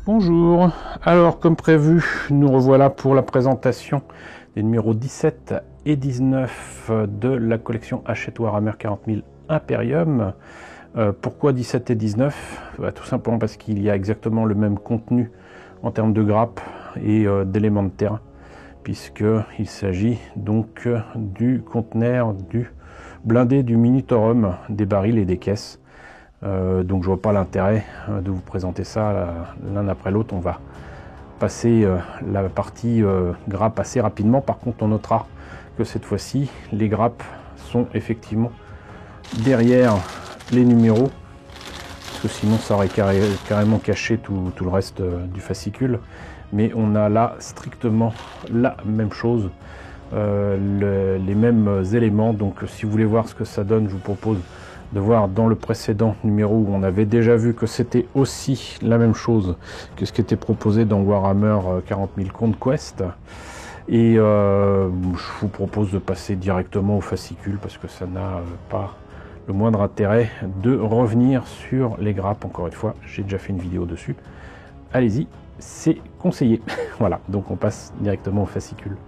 Bonjour, alors comme prévu, nous revoilà pour la présentation des numéros 17 et 19 de la collection Hachette Warhammer 40 000 Imperium. Pourquoi 17 et 19? Tout simplement parce qu'il y a exactement le même contenu en termes de grappes et d'éléments de terrain, puisqu'il s'agit donc du conteneur du blindé du Minitorum, des barils et des caisses. Donc je vois pas l'intérêt de vous présenter ça l'un après l'autre. On va passer la partie grappe assez rapidement. Par contre, on notera que cette fois-ci, les grappes sont effectivement derrière les numéros, parce que sinon ça aurait carrément caché tout le reste du fascicule. Mais on a là strictement la même chose, les mêmes éléments. Donc si vous voulez voir ce que ça donne, je vous propose de voir dans le précédent numéro où on avait déjà vu que c'était aussi la même chose que ce qui était proposé dans Warhammer 40 000 Conquest. Et je vous propose de passer directement au fascicule parce que ça n'a pas le moindre intérêt de revenir sur les grappes. Encore une fois, j'ai déjà fait une vidéo dessus. Allez-y, c'est conseillé. Voilà, donc on passe directement au fascicule.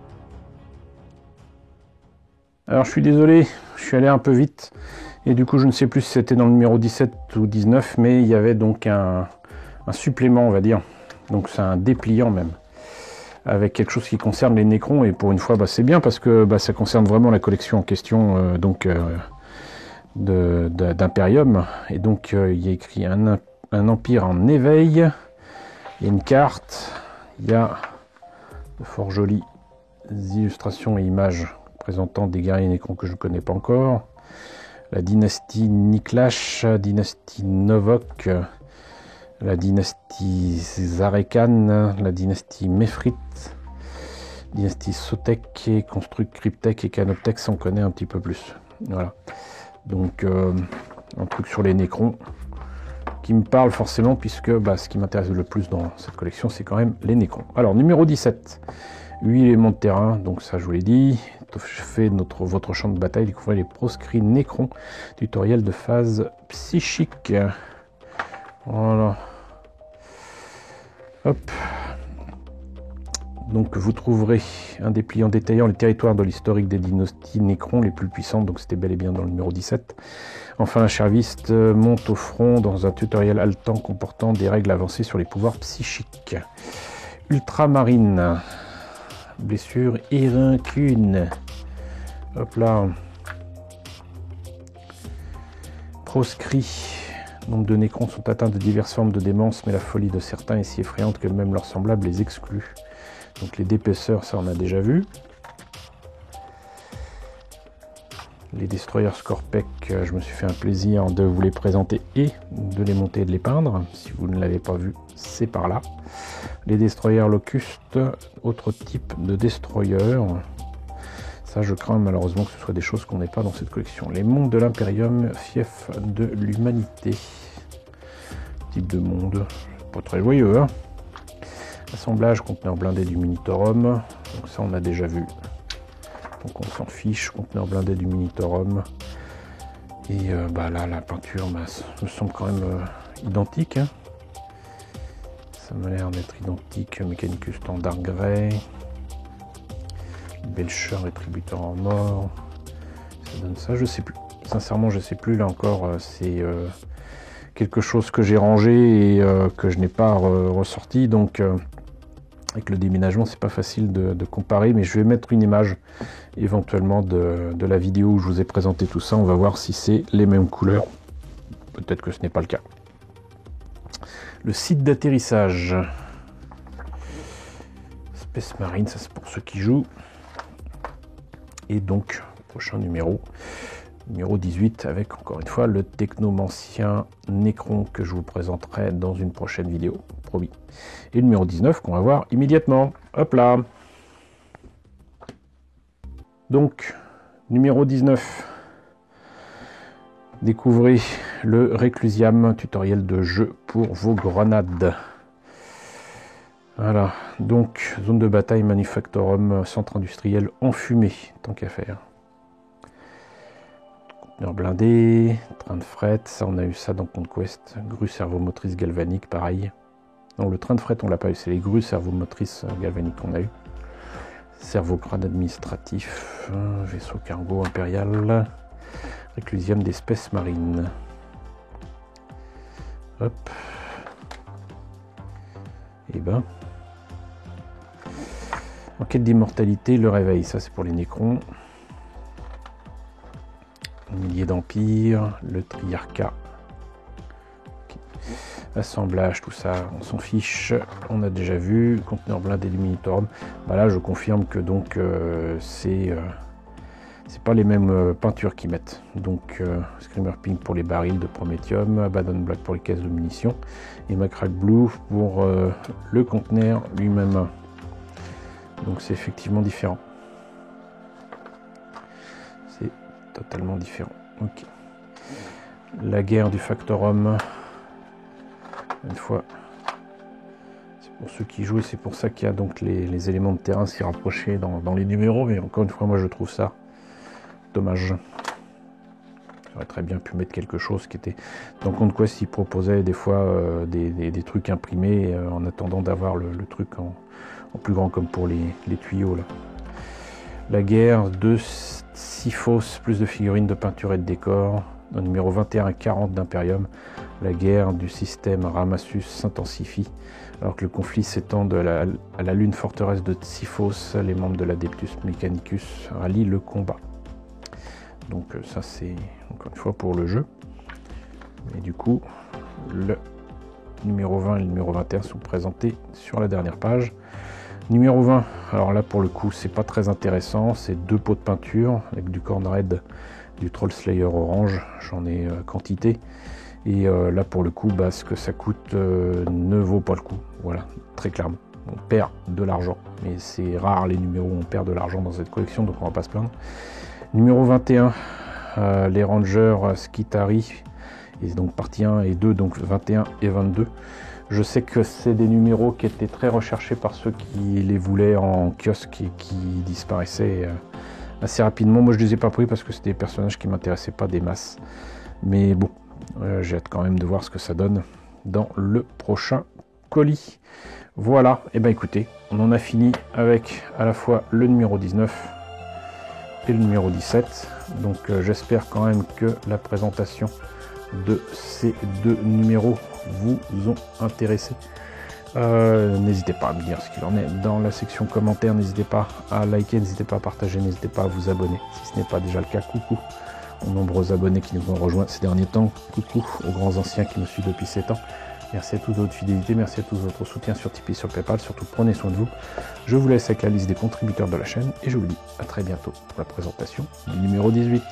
Alors je suis désolé, je suis allé un peu vite. Et du coup, je ne sais plus si c'était dans le numéro 17 ou 19, mais il y avait donc un supplément, on va dire. Donc c'est un dépliant même, avec quelque chose qui concerne les Nécrons. Et pour une fois, c'est bien parce que ça concerne vraiment la collection en question d'Imperium. Et donc il y a écrit un empire en éveil. Il y a une carte. Il y a de fort jolies illustrations et images présentant des guerriers Nécrons que je ne connais pas encore. La dynastie Niklash, dynastie Novok, la dynastie Zarekan, la dynastie Mefrit, dynastie Sotek, et Construct Cryptek et Canoptek, ça on connaît un petit peu plus. Voilà. Donc un truc sur les Nécrons qui me parle forcément, puisque ce qui m'intéresse le plus dans cette collection, c'est quand même les Nécrons. Alors numéro 17, 8 éléments de terrain, donc ça je vous l'ai dit. Fait votre champ de bataille, découvrez les proscrits Nécrons, tutoriel de phase psychique. Voilà. Hop. Donc vous trouverez un dépliant détaillant les territoires de l'historique des dynasties Nécrons les plus puissantes, donc c'était bel et bien dans le numéro 17. Enfin, un charviste monte au front dans un tutoriel haletant comportant des règles avancées sur les pouvoirs psychiques. Ultramarine. Blessure et rancune. Hop là. Proscrits. Nombre de Nécrons sont atteints de diverses formes de démence, mais la folie de certains est si effrayante que même leurs semblables les excluent. Donc les d'épaisseur, ça on a déjà vu. Les destroyers Scorpec, je me suis fait un plaisir de vous les présenter et de les monter et de les peindre. Si vous ne l'avez pas vu, c'est par là. Les destroyers Locust, autre type de destroyer. Ça, je crains malheureusement que ce soit des choses qu'on n'ait pas dans cette collection. Les mondes de l'Imperium, fief de l'humanité. Type de monde, pas très joyeux. Hein. Assemblage, conteneur blindé du Minitorum. Donc ça, on a déjà vu. Donc on s'en fiche, conteneur blindé du Minitorum. Et là, la peinture me semble quand même identique. Hein. Ça m'a l'air d'être identique. Mechanicus standard grey. Belcher rétributeur en mort. Ça donne ça, je sais plus. Sincèrement, je sais plus. Là encore, c'est quelque chose que j'ai rangé et que je n'ai pas ressorti. Donc, avec le déménagement, c'est pas facile de comparer. Mais je vais mettre une image éventuellement de la vidéo où je vous ai présenté tout ça. On va voir si c'est les mêmes couleurs. Peut-être que ce n'est pas le cas. Le site d'atterrissage. Space Marine, ça c'est pour ceux qui jouent. Et donc, prochain numéro 18, avec encore une fois le technomancien Nécron que je vous présenterai dans une prochaine vidéo, promis. Et le numéro 19 qu'on va voir immédiatement. Hop là. Donc, numéro 19. Découvrez le Reclusiam, tutoriel de jeu pour vos grenades. Voilà, donc zone de bataille Manufactorum, centre industriel enfumé, tant qu'à faire. Conteneur blindé, train de fret, ça on a eu ça dans Conquest. Grue servomotrice galvanique, pareil. Non, le train de fret, on l'a pas eu. C'est les grues servomotrices galvaniques qu'on a eu. Servocrâne administratif, vaisseau cargo impérial, réclusium d'espèces marines. Hop. Et ben. Enquête d'immortalité, le réveil, ça c'est pour les nécrons. Milliers d'empire, le triarcat. Okay. Assemblage, tout ça, on s'en fiche. On a déjà vu. Conteneur blindé du Minitorum. Bah là, je confirme que donc c'est pas les mêmes peintures qu'ils mettent. Donc Screamer Pink pour les barils de Prométhium, Abaddon Black pour les caisses de munitions et Macrack Blue pour le conteneur lui-même. Donc c'est effectivement différent. C'est totalement différent. Ok. La guerre du Factorum. Une fois. C'est pour ceux qui jouent et c'est pour ça qu'il y a donc les éléments de terrain s'y rapprocher dans les numéros. Mais encore une fois, moi je trouve ça dommage. J'aurais très bien pu mettre quelque chose qui était... Donc compte quoi s'ils proposaient des fois des trucs imprimés en attendant d'avoir le truc en plus grand comme pour les tuyaux là. La guerre de Siphos, plus de figurines de peinture et de décor. Numéro 21 et 40 d'Imperium. La guerre du système Ramassus s'intensifie alors que le conflit s'étend à la lune forteresse de Siphos. Les membres de l'Adeptus Mechanicus rallient le combat. Donc ça c'est encore une fois pour le jeu. Et du coup, le numéro 20 et le numéro 21 sont présentés sur la dernière page. Numéro 20, alors là pour le coup c'est pas très intéressant, c'est 2 pots de peinture avec du Corn Red, du Troll Slayer orange, j'en ai quantité. Et là pour le coup, bah, ce que ça coûte ne vaut pas le coup, voilà, très clairement. On perd de l'argent, mais c'est rare les numéros où on perd de l'argent dans cette collection, donc on va pas se plaindre. Numéro 21, les Rangers Skitari, et donc partie 1 et 2, donc 21 et 22. Je sais que c'est des numéros qui étaient très recherchés par ceux qui les voulaient en kiosque et qui disparaissaient assez rapidement. Moi je ne les ai pas pris parce que c'était des personnages qui ne m'intéressaient pas des masses. Mais bon, j'ai hâte quand même de voir ce que ça donne dans le prochain colis. Voilà, et ben écoutez, on en a fini avec à la fois le numéro 19 et le numéro 17. Donc j'espère quand même que la présentation de ces 2 numéros vous ont intéressé. N'hésitez pas à me dire ce qu'il en est dans la section commentaires, n'hésitez pas à liker, n'hésitez pas à partager, n'hésitez pas à vous abonner si ce n'est pas déjà le cas. Coucou aux nombreux abonnés qui nous ont rejoints ces derniers temps, coucou aux grands anciens qui me suivent depuis 7 ans. Merci à tous de votre fidélité, merci à tous de votre soutien sur Tipeee, sur Paypal, surtout prenez soin de vous. Je vous laisse avec la liste des contributeurs de la chaîne et je vous dis à très bientôt pour la présentation du numéro 18.